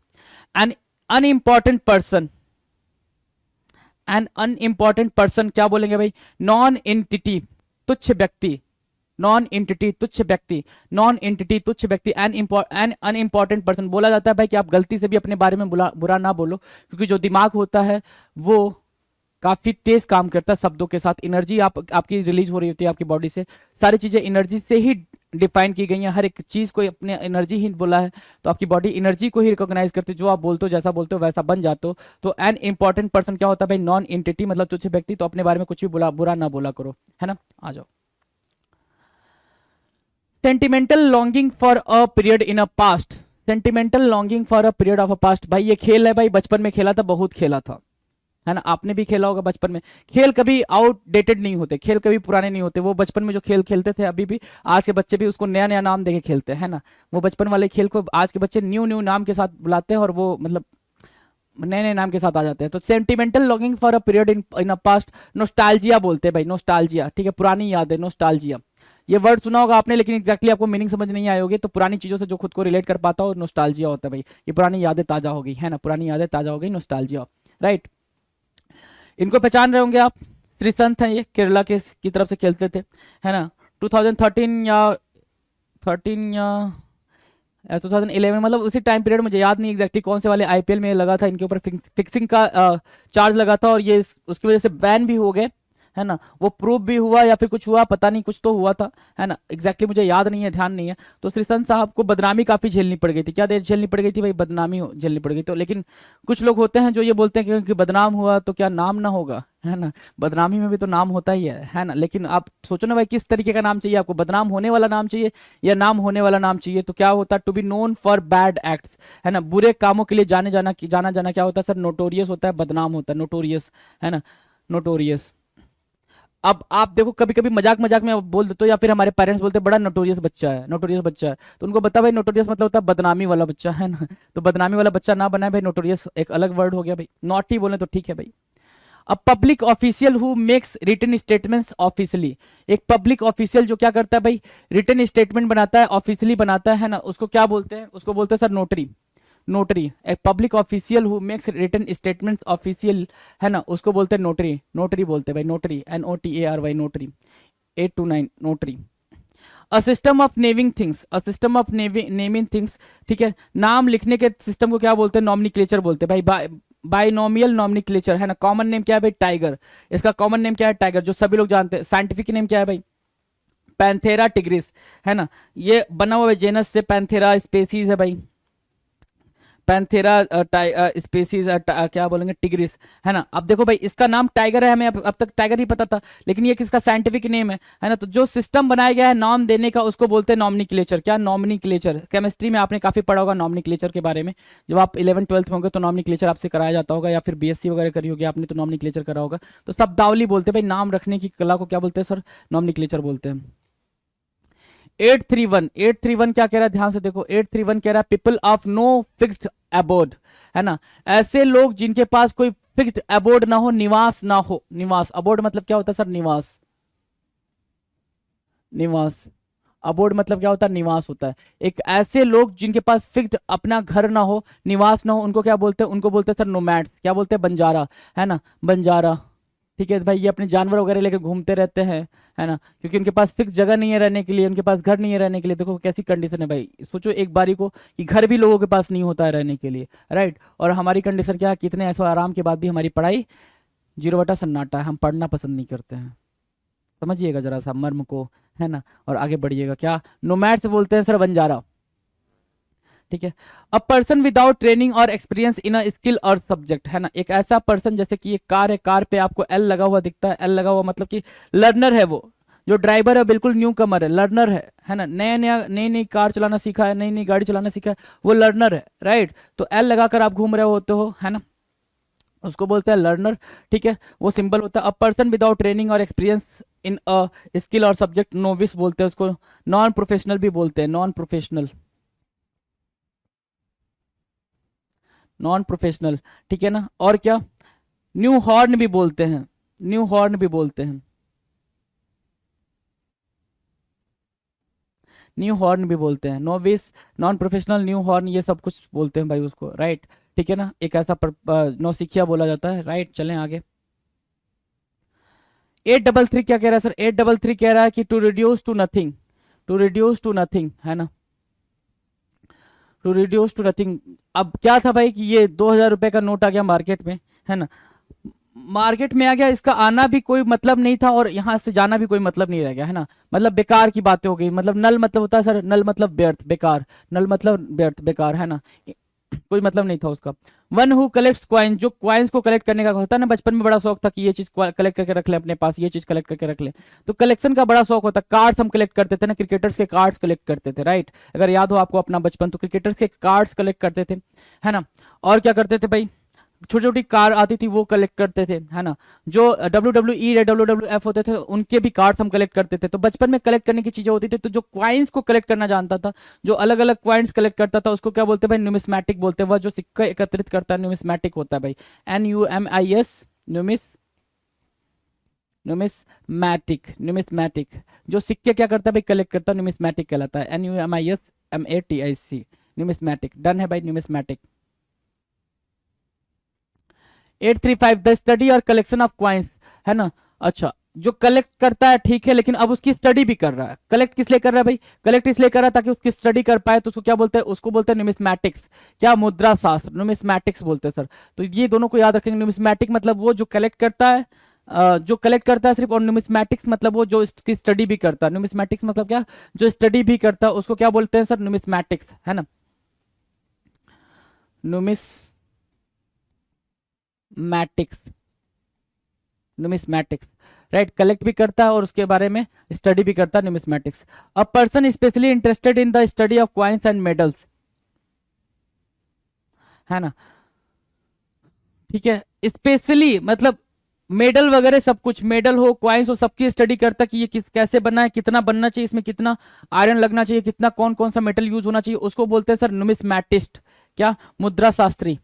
Speaker 2: An unimportant person, an unimportant person क्या बोलेंगे भाई? नॉन एंटिटी, तुच्छ व्यक्ति, नॉन एंटिटी तुच्छ व्यक्ति, नॉन एंटिटी तुच्छ व्यक्ति, एन अनइम्पॉर्टेंट पर्सन। बोला जाता है भाई कि आप गलती से भी अपने बारे में बुरा ना बोलो, क्योंकि जो दिमाग होता है वो काफी तेज काम करता है शब्दों के साथ। एनर्जी आपकी रिलीज हो रही होती है आपकी बॉडी से, सारी चीजें एनर्जी से ही डिफाइन की गई हैं। हर एक चीज को अपने एनर्जी ही बोला है, तो आपकी बॉडी एनर्जी को ही रिकॉग्नाइज करती है। जो आप बोलते हो, जैसा बोलते हो वैसा बन जाते हो। तो एन इंपॉर्टेंट पर्सन क्या होता है भाई? नॉन एंटिटी मतलब तुच्छ व्यक्ति। तो अपने बारे में कुछ भी बुरा ना बोला करो, है ना। आ जाओ। Sentimental longing for a period in a past, sentimental longing for a period of a past. भाई ये खेल है भाई, बचपन में खेला था, बहुत खेला था, है ना। आपने भी खेला होगा बचपन में। खेल कभी आउटडेटेड नहीं होते, खेल कभी पुराने नहीं होते। वो बचपन में जो खेल खेलते थे अभी भी आज के बच्चे भी उसको नया नया नाम देके खेलते हैं, है ना। वो बचपन वाले खेल को आज के बच्चे न्यू न्यू नाम के साथ बुलाते हैं, और वो मतलब नए नए नाम के साथ आ जाते हैं। तो sentimental longing for a period in a past, nostalgia बोलते हैं भाई, नोस्टाल्जिया, ठीक है, पुरानी याद है, नोस्टाल्जिया। ये वर्ड सुना होगा आपने, लेकिन एग्जैक्टली आपको मीनिंग समझ नहीं आई होगी। तो पुरानी चीजों से जो खुद को रिलेट कर पाता हो, नोस्टाल्जिया होता है भाई। ये पुरानी यादें ताजा हो गई, है ना, पुरानी यादें ताजा हो गई, नोस्टाल्जिया। राइट, इनको पहचान रहे होंगे आप, श्रीसंत हैं ये, केरला के की तरफ से खेलते थे, है ना। 2013 या 13 या 2011, मतलब उसी टाइम पीरियड, मुझे याद नहीं एग्जैक्टली कौन से वाले आईपीएल में लगा था इनके ऊपर फिक्सिंग का चार्ज लगा था, और ये उसकी वजह से बैन भी हो गए, है ना। वो प्रूफ भी हुआ या फिर कुछ हुआ, पता नहीं, कुछ तो हुआ था, है ना। एग्जैक्टली मुझे याद नहीं है, ध्यान नहीं है। तो श्रीसंत साहब को बदनामी काफी झेलनी पड़ गई थी। क्या देर झेलनी पड़ गई थी भाई? बदनामी झेलनी पड़ गई। तो लेकिन कुछ लोग होते हैं जो ये बोलते हैं कि क्योंकि बदनाम हुआ तो क्या नाम ना होगा, है ना। बदनामी में भी तो नाम होता ही है ना। लेकिन आप सोचो ना भाई, किस तरीके का नाम चाहिए आपको? बदनाम होने वाला नाम चाहिए या नाम होने वाला नाम चाहिए? तो क्या होता है? To be known for bad acts, है ना। बुरे कामों के लिए जाना जाना क्या होता है सर? नोटोरियस होता है, बदनाम होता है, नोटोरियस, है ना, नोटोरियस। अब आप देखो, कभी कभी मजाक मजाक में बोल देते हो, या फिर हमारे पेरेंट्स बोलते हैं बड़ा नोटोरियस बच्चा है, नोटोरियस बच्चा है। तो उनको बता भाई, नोटोरियस मतलब होता है बदनामी वाला बच्चा, है ना। तो बदनामी वाला बच्चा ना बनाए भाई, नोटोरियस एक अलग वर्ड हो गया भाई। नॉटी बोले तो ठीक है भाई। अब public official who makes written statements officially, एक पब्लिक ऑफिशियल जो क्या करता है भाई? रिटन स्टेटमेंट बनाता है, ऑफिशियली बनाता है ना। उसको क्या बोलते हैं? उसको बोलते हैं सर नोटरी। नोटरी, एक public official who makes written statements official, है ना, उसको बोलते हैं नोटरी। नोटरी बोलते हैं भाई, notary, NOTARY, notary. 8 to 9 notary. A system of naming things, a system of naming things, ठीक है। नाम लिखने के सिस्टम को क्या बोलते हैं? नॉमिनिक्लेचर बोलते हैं भाई। बाइनोमियल नॉमिनिक्लेचर, है ना। कॉमन नेम क्या है भाई? टाइगर। इसका कॉमन नेम क्या है? टाइगर, जो सभी लोग जानते हैं। साइंटिफिक नेम क्या है भाई? पैंथेरा टिग्रिस, है ना। ये बना हुआ है जेनस से, पैंथेरा स्पेसीज है भाई। पैंथेरा स्पेसीज, क्या बोलेंगे, टिग्रिस, है ना। अब देखो भाई, इसका नाम टाइगर है, हमें अब तक टाइगर ही पता था, लेकिन ये किसका साइंटिफिक नेम है ना। तो जो सिस्टम बनाया गया है नाम देने का, उसको बोलते हैं नॉमिनिक्लेचर। क्या? नॉमिनिक्लेचर। केमिस्ट्री में आपने काफी पढ़ा होगा नॉमिनिक्लेचर के बारे में। जब आप 11th 12th में होंगे तो नॉमिनिक्लेचर आपसे कराया जाता होगा, या फिर BSc वगैरह करी होगी आपने तो नॉमिनिक्लेचर करा होगा। तो शब्दावली बोलते हैं भाई, नाम रखने की कला को क्या बोलते हैं सर? नॉमिनिक्लेचर बोलते हैं। 831 क्या कह रहा है? ध्यान से देखो, 831 कह रहा है people of no fixed abode, है ना। ऐसे लोग जिनके पास कोई फिक्स्ड अबोर्ड ना हो, निवास ना हो। निवास, अबोर्ड मतलब क्या होता है सर? निवास। निवास, अबोर्ड मतलब क्या होता है? निवास होता है। एक ऐसे लोग जिनके पास फिक्स्ड अपना घर ना हो, निवास ना हो, उनको क्या बोलते हैं? उनको बोलते हैं सर नोमैड्स। क्या बोलते हैं? बंजारा, है ना, बंजारा। ठीक है भाई, ये अपने जानवर वगैरह लेके घूमते रहते हैं, है ना, क्योंकि उनके पास फिक्स जगह नहीं है रहने के लिए, उनके पास घर नहीं है रहने के लिए। देखो कैसी कंडीशन है भाई, सोचो एक बारी को कि घर भी लोगों के पास नहीं होता है रहने के लिए, राइट। और हमारी कंडीशन क्या है? कितने ऐसे आराम के बाद भी हमारी पढ़ाई 0/सन्नाटा है, हम पढ़ना पसंद नहीं करते हैं। समझिएगा जरा सा मर्म को, है ना, और आगे बढ़िएगा। क्या नोमैड्स बोलते हैं सर? बंजारा। ठीक है। अ पर्सन विदाउट ट्रेनिंग और एक्सपीरियंस इन अ स्किल और सब्जेक्ट, है ना। एक ऐसा पर्सन, जैसे कि एक कार है, कार पे आपको L लगा हुआ दिखता है। L लगा हुआ मतलब कि लर्नर है वो। जो ड्राइवर है बिल्कुल न्यू कमर है, लर्नर है ना। नई नई कार चलाना सीखा है, नई नई गाड़ी चलाना सीखा है, वो लर्नर है, राइट। तो L लगाकर आप घूम रहे होते हो, है ना, उसको बोलते हैं लर्नर। ठीक है, वो सिंबल होता है। अ पर्सन विदाउट ट्रेनिंग और एक्सपीरियंस इन अ स्किल और सब्जेक्ट, नोविस बोलते हैं उसको। नॉन प्रोफेशनल भी बोलते हैं, नॉन प्रोफेशनल, नॉन प्रोफेशनल। ठीक है ना। और क्या? न्यू हॉर्न भी बोलते हैं, न्यू हॉर्न भी बोलते हैं, न्यू हॉर्न भी बोलते हैं। Novice, non professional, new horn, ये सब कुछ बोलते हैं भाई उसको, राइट। ठीक है ना। एक ऐसा नौसिखिया बोला जाता है, राइट। चलें आगे। 833 क्या कह रहा है सर? 833 कह रहा है कि to reduce to nothing, to reduce to nothing, है ना, टू रिड्यूस टू नथिंग। अब क्या था भाई कि ये 2000 रुपए का नोट आ गया मार्केट में, है ना। मार्केट में आ गया, इसका आना भी कोई मतलब नहीं था और यहाँ से जाना भी कोई मतलब नहीं रह गया, है ना। मतलब बेकार की बातें हो गई। मतलब नल मतलब होता है सर, नल मतलब व्यर्थ, बेकार। नल मतलब व्यर्थ, बेकार, है ना। कोई मतलब नहीं था उसका। वन हु कलेक्ट्स क्वाइन, जो क्वाइंस को कलेक्ट करने का होता है ना, बचपन में बड़ा शौक था कि ये चीज कलेक्ट करके रख ले अपने पास, ये चीज कलेक्ट करके रख ले। तो कलेक्शन का बड़ा शौक होता है। कार्ड्स हम कलेक्ट करते थे ना, क्रिकेटर्स के कार्ड्स कलेक्ट करते थे, राइट। अगर याद हो आपको अपना बचपन, तो क्रिकेटर्स के कार्ड्स कलेक्ट करते थे, है ना। और क्या करते थे भाई? छोटी छोटी कार आती थी वो कलेक्ट करते थे, है ना। जो WWE या WWF होते थे उनके भी कार्ड्स हम कलेक्ट करते थे। तो बचपन में कलेक्ट करने की चीजें होती थी। तो जो क्वाइंस को कलेक्ट करना जानता था, जो अलग अलग क्वाइंस कलेक्ट करता था, उसको क्या बोलते हैं भाई? न्यूमिस्मैटिक बोलते हैं। वह जो सिक्का एकत्रित करता है न्यूमिस्मैटिक होता है भाई। NUMIS, numismatic, numismatic. जो सिक्के क्या करता है भाई? कलेक्ट करता है, न्यूमिस्मैटिक कहलाता है। NUMISMATIC, numismatic. डन है भाई, न्यूमिस्मैटिक। 835 द स्टडी और कलेक्शन ऑफ क्वाइंस, है ना। अच्छा, जो कलेक्ट करता है ठीक है, लेकिन अब उसकी स्टडी भी कर रहा है। कलेक्ट किस लिए कर रहा है भाई? कलेक्ट इसलिए कर रहा है ताकि उसकी स्टडी कर पाए, तो उसको क्या बोलते हैं? उसको बोलते हैं न्यूमिस्मैटिक्स। क्या? मुद्रा शास्त्र, न्यूमिस्मैटिक्स बोलते हैं सर। तो ये दोनों को याद रखेंगे। न्यूमिस्मैटिक मतलब वो जो कलेक्ट करता है, जो कलेक्ट करता है सिर्फ, और न्यूमिस्मैटिक्स मतलब वो जो इसकी स्टडी भी करता है। न्यूमिस्मैटिक्स मतलब क्या? जो स्टडी भी करता है उसको क्या बोलते हैं सर? न्यूमिस्मैटिक्स, है ना। Numismatics, numismatics, right. कलेक्ट भी करता है और उसके बारे में स्टडी भी करता है, numismatics. A person specially interested in the study of coins and medals, है ना। ठीक है, स्पेशली मतलब मेडल वगैरह सब कुछ, मेडल हो, क्वाइंस हो, सबकी स्टडी करता कि ये कैसे बनना है, कितना बनना चाहिए, इसमें कितना आयरन लगना चाहिए, कितना कौन कौन सा मेटल यूज होना चाहिए, उसको बोलते हैं सर न्यूमिस्मैटिस्ट। क्या? मुद्रा शास्त्री,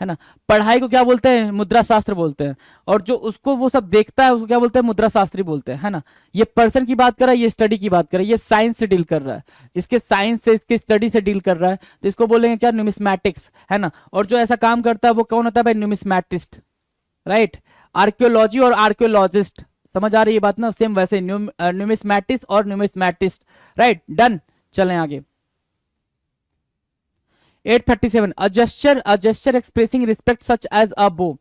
Speaker 2: है ना। पढ़ाई को क्या बोलते हैं? मुद्रा शास्त्र बोलते हैं। और जो उसको वो सब देखता है उसको क्या बोलते हैं? मुद्रा शास्त्री बोलते हैं, है ना। ये पर्सन की बात कर रहा है, ये स्टडी की बात कर रहा है, ये साइंस से डील कर रहा है, इसके साइंस से, इसके स्टडी से डील कर रहा है, तो इसको बोलेंगे क्या? न्यूमिस्मैटिक्स, है ना। और जो ऐसा काम करता है वो कौन होता है भाई? न्यूमिस्मैटिस्ट, राइट। आर्कियोलॉजी और आर्कियोलॉजिस्ट, समझ आ रही है बात ना? सेम वैसे न्यूमिस्मैटिस्ट और न्यूमिस्मैटिस्ट, राइट। डन, चलें आगे। 837, a gesture expressing respect such as a bow,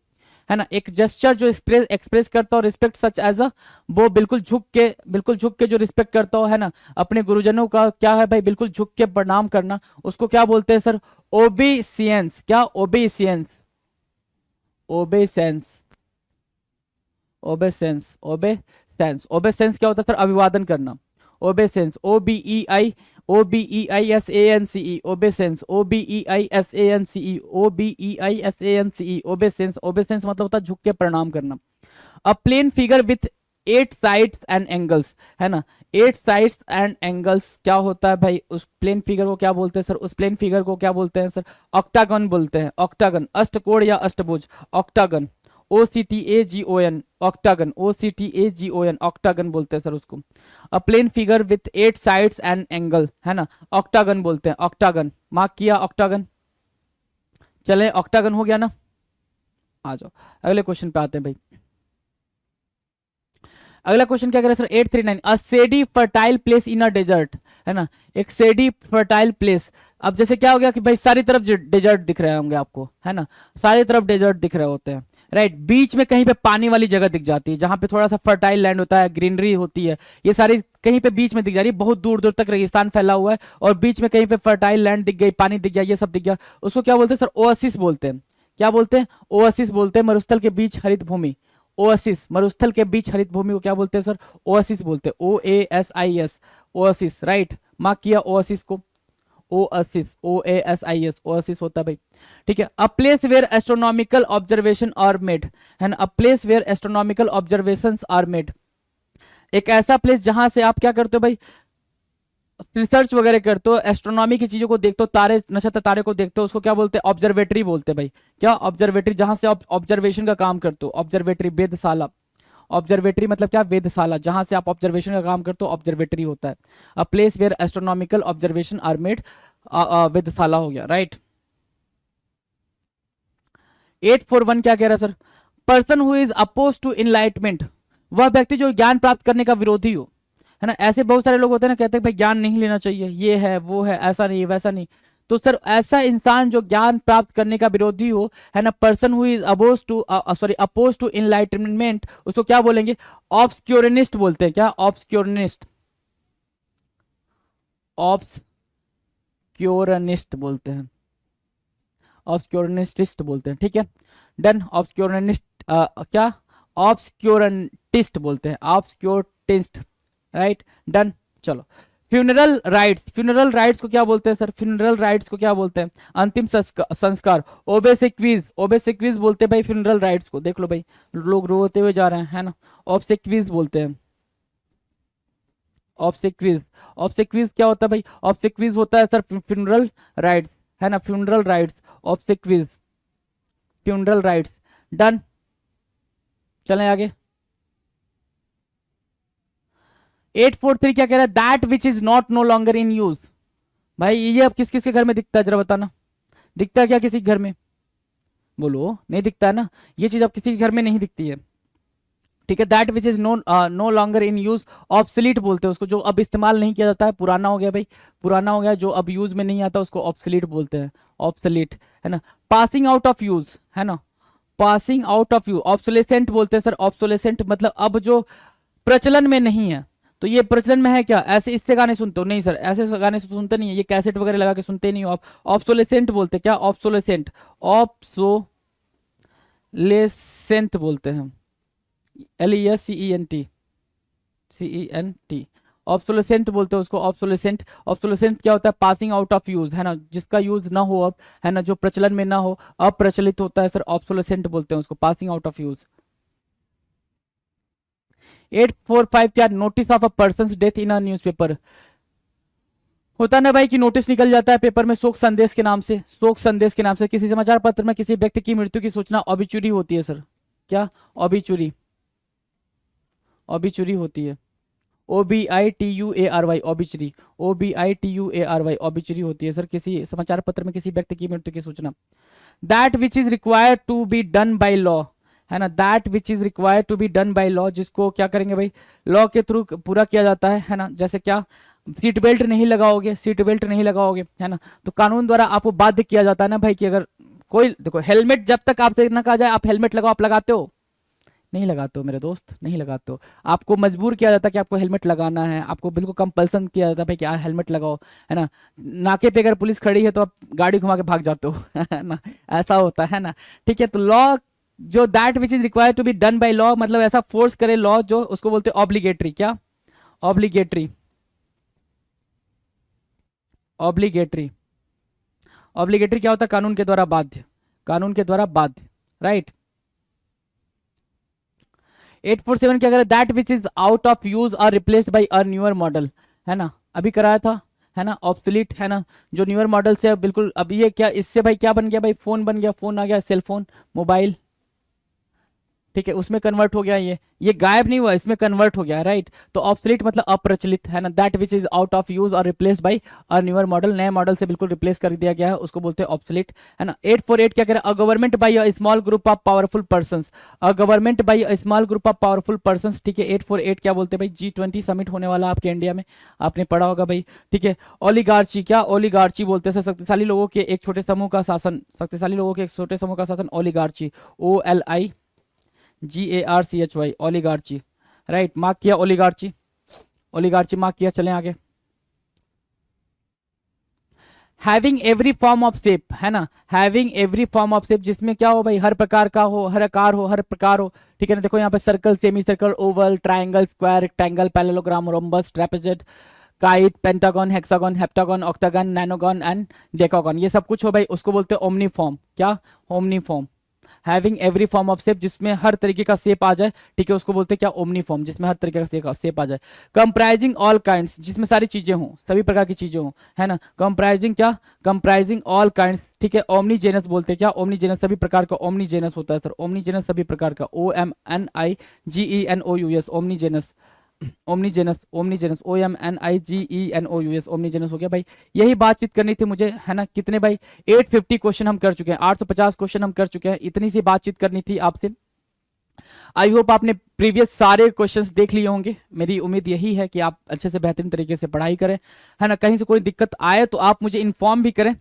Speaker 2: है ना। एक जेस्चर जो एक्सप्रेस करता हो रिस्पेक्ट सच एज अ बो, बिल्कुल झुक के जो रिस्पेक्ट करता हो, है ना। अपने गुरुजनों का क्या है भाई? बिल्कुल झुक के प्रणाम करना, उसको क्या बोलते हैं सर? ओबीसियंस। क्या? Obeisance, obeisance, obeisance, obeisance. Obeisance क्या होता है सर? अभिवादन करना। Obeisance, OBEISANCE, obeisance, OBEISANCE, OBEISANCE, obeisance. Obeisance मतलब होता है झुक के प्रणाम करना। A plane figure with 8 sides and angles, है ना। 8 साइड्स एंड एंगल्स क्या होता है भाई? उस प्लेन फिगर को क्या बोलते हैं सर? उस प्लेन फिगर को क्या बोलते हैं सर? ऑक्टागन बोलते हैं। ऑक्टागन, अष्टकोण या अष्टभुज, octagon. OCTAGON, octagon, OCTAGON, octagon बोलते हैं सर उसको। A plane figure with 8 sides and angle, है ना, ऑक्टागन बोलते हैं। ऑक्टागन मार्क किया, ऑक्टागन। चले, ऑक्टागन हो गया ना। आ जाओ अगले क्वेश्चन पे आते हैं भाई। अगला क्वेश्चन क्या कह रहा है sir? 839, a seedy fertile place in a desert, है ना। एक सेडी फर्टाइल प्लेस। अब जैसे क्या हो गया कि भाई सारी तरफ डेजर्ट दिख रहे होंगे आपको, है ना। सारी तरफ डेजर्ट दिख रहे होते हैं, राइट। बीच में कहीं पे पानी वाली जगह दिख जाती है जहां पे थोड़ा सा फर्टाइल लैंड होता है, ग्रीनरी होती है, ये सारी कहीं पे बीच में दिख जा रही है। बहुत दूर दूर तक रेगिस्तान फैला हुआ है और बीच में कहीं पे फर्टाइल लैंड दिख गई, पानी दिख गया, ये सब दिख गया, उसको क्या बोलते हैं सर? ओएसिस बोलते हैं। क्या बोलते हैं? ओएसिस बोलते हैं। मरुस्थल के बीच हरित भूमि, ओएसिस। मरुस्थल के बीच हरित भूमि को क्या बोलते हैं सर? ओएसिस बोलते हैं। OASIS, oasis, right. मार्क किया ओएसिस को। ओएसिस, OASIS, ओएसिस होता है भाई, ठीक है। A place where astronomical observation are made, है ना। A place where astronomical observations are made, एक ऐसा प्लेस जहां से आप क्या करते हो भाई? रिसर्च वगैरह करते हो, एस्ट्रोनॉमी की चीजों को देखते हो, तारे नक्षत्र तारे को देखते हो, उसको क्या बोलते हैं? ऑब्जर्वेटरी बोलते हैं भाई। क्या? ऑब्जर्वेटरी, जहां से आप ऑब्जर्वेशन का काम करते हो, ऑब्जर्वेटरी। वेधशाला, ऑब्जर्वेटरी मतलब क्या? वेधशाला, जहां से आप ऑब्जर्वेशन का काम करते हो, ऑब्जर्वेटरी होता है। A place where astronomical observation are made, वेधशाला हो गया, राइट। 841 क्या कह रहा है sir? Person who is oppose to enlightenment, वह व्यक्ति जो ज्ञान प्राप्त करने का विरोधी हो, है ना। ऐसे बहुत सारे लोग होते हैं ना, कहते हैं भाई ज्ञान नहीं लेना चाहिए, ये है वो है, ऐसा नहीं वैसा नहीं। तो सर ऐसा इंसान जो ज्ञान प्राप्त करने का विरोधी हो, है ना, person who is oppose to oppose to enlightenment, उसको क्या बोलेंगे? ऑब्सक्योरनिस्ट बोलते हैं। क्या? ऑब्सक्योरनिस्ट, ऑब्सक्योरनिस्ट बोलते हैं, ऑब्सक्योरनिस्टिस्ट बोलते हैं, ठीक है। डन, ऑब्सक्योरनिस्ट, क्या? ऑब्सक्योरटिस्ट बोलते हैं, ऑब्सक्योरटिस्ट, राइट। डन, चलो। फ्यूनरल राइट्स, फ्यूनरल राइट्स को क्या बोलते हैं सर? फ्यूनरल राइट्स को क्या बोलते हैं? अंतिम संस्कार। ओबेसिक्विज, ओबेसिक्विज बोलते हैं भाई फ्यूनरल राइट्स को। देख लो भाई, लोग रोते हुए जा रहे हैं, है ना। ऑब्सेक्विज बोलते हैं, ऑब्सेक्विज। ऑब्सेक्विज क्या होता है भाई? ऑब्सेक्विज होता है सर फ्यूनरल राइट्स, है ना, funeral rites, obsequies, funeral rites. Done, चलें आगे। 843 क्या कह रहा है? That which is not no longer in use, भाई ये अब किस किस के घर में दिखता है जरा बताना। दिखता है क्या किसी के घर में? बोलो, नहीं दिखता है ना। ये चीज अब किसी के घर में नहीं दिखती है, ठीक है। That which is no longer in use, obsolete बोलते हैं उसको, जो अब इस्तेमाल नहीं किया जाता है, पुराना हो गया भाई, पुराना हो गया, जो अब यूज में नहीं आता उसको ऑब्सलीट बोलते हैं, ऑब्सलीट, है ना। पासिंग आउट ऑफ यूज, है ना, पासिंग आउट ऑफ यूज। ऑब्सोलेसेंट बोलते हैं सर, ऑब्सोलेसेंट मतलब अब जो प्रचलन में नहीं है। तो ये प्रचलन में है क्या, ऐसे इससे गाने सुनते हो? नहीं सर, ऐसे गाने सुनते नहीं है, ये कैसेट वगैरह लगा के सुनते नहीं हो आप। ऑब्सोलेसेंट बोलते हैं, क्या ऑब्सोलेसेंट, ऑब्सोलेसेंट बोलते हैं, LESCENT, CENT, ऑब्सोलेसेंट बोलते हैं उसको, ऑब्सोलेसेंट। ऑब्सोलेसेंट क्या होता है, पासिंग आउट ऑफ यूज, है ना, जिसका यूज ना हो अब, है ना, जो प्रचलन में ना हो, अप्रचलित होता है सर, ऑब्सोलेसेंट बोलते हैं उसको, पासिंग आउट ऑफ यूज। 845 क्या, notice of a person death in a newspaper. होता ना भाई कि नोटिस निकल जाता है पेपर में शोक संदेश के नाम से, शोक संदेश के नाम से किसी समाचार पत्र में किसी व्यक्ति की मृत्यु की सूचना ऑबिचुरी होती है सर, क्या ऑबिचुरी, ऑबिचुरी होती है, OBITUARY, ऑबिचुरी, OBITUARY, ऑबिचुरी होती है सर किसी समाचार पत्र में किसी व्यक्ति की मृत्यु की सूचना। That which is required to be done by law, है ना, that which is required to be done by law, जिसको क्या करेंगे भाई, लॉ के थ्रू पूरा किया जाता है ना। जैसे क्या, सीट बेल्ट नहीं लगाओगे, सीट बेल्ट नहीं लगाओगे, है ना, तो कानून द्वारा आपको बाध्य किया जाता है ना भाई कि अगर कोई, देखो हेलमेट जब तक आपसे ना कहा जाए आप हेलमेट लगाओ, आप लगाते हो? नहीं लगाते हो मेरे दोस्त, नहीं लगाते हो। आपको मजबूर किया जाता है कि आपको हेलमेट लगाना है, आपको बिल्कुल कंपल्सन किया जाता है भाई कि आप हेलमेट लगाओ, है ना। नाके पे अगर पुलिस खड़ी है तो आप गाड़ी घुमा के भाग जाते हो है ना, ऐसा होता है ना। ठीक है, तो लॉ जो that which is required to be done by law, मतलब ऐसा फोर्स करे लॉ, जो उसको बोलते हैं ऑब्लिगेटरी, क्या ऑब्लिगेटरी, ऑब्लिगेटरी, ऑब्लिगेटरी क्या होता है, कानून के द्वारा बाध्य, कानून के द्वारा बाध्य, राइट। 847 क्या करे, that which is out of use और replaced by a newer model, है ना, अभी कराया था, है ना, ऑब्सोलीट, है ना, जो न्यूअर मॉडल से बिल्कुल, अब ये क्या, इससे भाई क्या बन गया भाई, फोन बन गया, फोन आ गया, सेलफोन, मोबाइल, ठीक है, उसमें कन्वर्ट हो गया, ये गायब नहीं हुआ, इसमें कन्वर्ट हो गया, राइट। तो ऑब्सोलीट मतलब अप्रचलित, है ना, that which is out of use और replaced by a newer model, नए मॉडल से बिल्कुल रिप्लेस कर दिया गया है, उसको बोलते हैं ऑब्सोलीट, है ना। 848 क्या कह रहा है, a government by a small group of powerful persons, a government by a small group of powerful persons, ठीक है। 848 क्या बोलते हैं भाई, G20 समिट होने वाला आपके इंडिया में, आपने पढ़ा होगा भाई, ठीक है। ओलिगार्ची, क्या ओलिगार्ची बोलते हैं, शक्तिशाली लोगों के एक छोटे समूह का शासन, शक्तिशाली लोगों के एक छोटे समूह का शासन, ओलिगार्ची, OLIGARCHY, ओलिगार्ची, राइट, मार्क किया ओलिगार्ची, ओलिगार्ची मार्क किया, चलें आगे। Having every form of shape, है ना, having every form of shape, जिसमें क्या हो भाई, हर प्रकार का हो, हर आकार हो, हर प्रकार हो, ठीक है ना। देखो यहाँ पे circle, semicircle, oval, triangle, square, rectangle, parallelogram, rhombus, trapezoid, kite, pentagon, hexagon, heptagon, octagon, nonagon and decagon, ये सब कुछ हो भाई, उसको बोलते हैं ओमनीफॉर्म, क्या omniform. Having every form of shape, जिसमें हर तरीके का शेप आ जाए, ठीक है, उसको बोलते हैं क्या ओमनीफॉर्म, जिसमें हर तरीके का शेप आ जाए। कंप्राइजिंग ऑल काइंड्स, जिसमें सारी चीजें हों, सभी प्रकार की चीजें हों, है ना, कंप्राइजिंग क्या, कंप्राइजिंग ऑल काइंड्स, ठीक है। ओमनी जेनस बोलते हैं, क्या ओमनी जेनस, सभी प्रकार का ओमनी जेनस होता है सर, ओमनी जेनस सभी प्रकार का, OMNIGENOUS, omnigenous, omnigenous, omnigenous, OMNIGENOUS, omnigenous हो गया भाई। यही बातचीत करनी थी मुझे, है ना, कितने भाई 850 क्वेश्चन हम कर चुके हैं, 850 क्वेश्चन हम कर चुके हैं, इतनी सी बातचीत करनी थी आपसे। आई होप आपने प्रीवियस सारे क्वेश्चंस देख लिए होंगे, मेरी उम्मीद यही है कि आप अच्छे से बेहतरीन तरीके से पढ़ाई करें, है ना। कहीं से कोई दिक्कत आए तो आप मुझे इन्फॉर्म भी करें,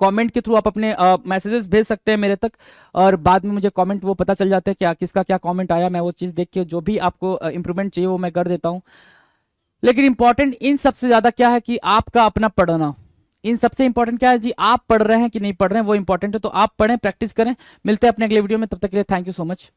Speaker 2: कमेंट के थ्रू आप अपने मैसेजेस भेज सकते हैं मेरे तक, और बाद में मुझे कमेंट वो पता चल जाता है क्या किसका क्या कमेंट आया, मैं वो चीज़ देख के जो भी आपको इंप्रूवमेंट चाहिए वो मैं कर देता हूँ। लेकिन इंपॉर्टेंट इन सबसे ज़्यादा क्या है कि आपका अपना पढ़ना, इन सबसे इंपॉर्टेंट क्या है जी, आप पढ़ रहे हैं कि नहीं पढ़ रहे हैं वो इंपॉर्टेंट है, तो आप पढ़ें, प्रैक्टिस करें। मिलते हैं अपने अगले वीडियो में, तब तक के लिए थैंक यू सो मच।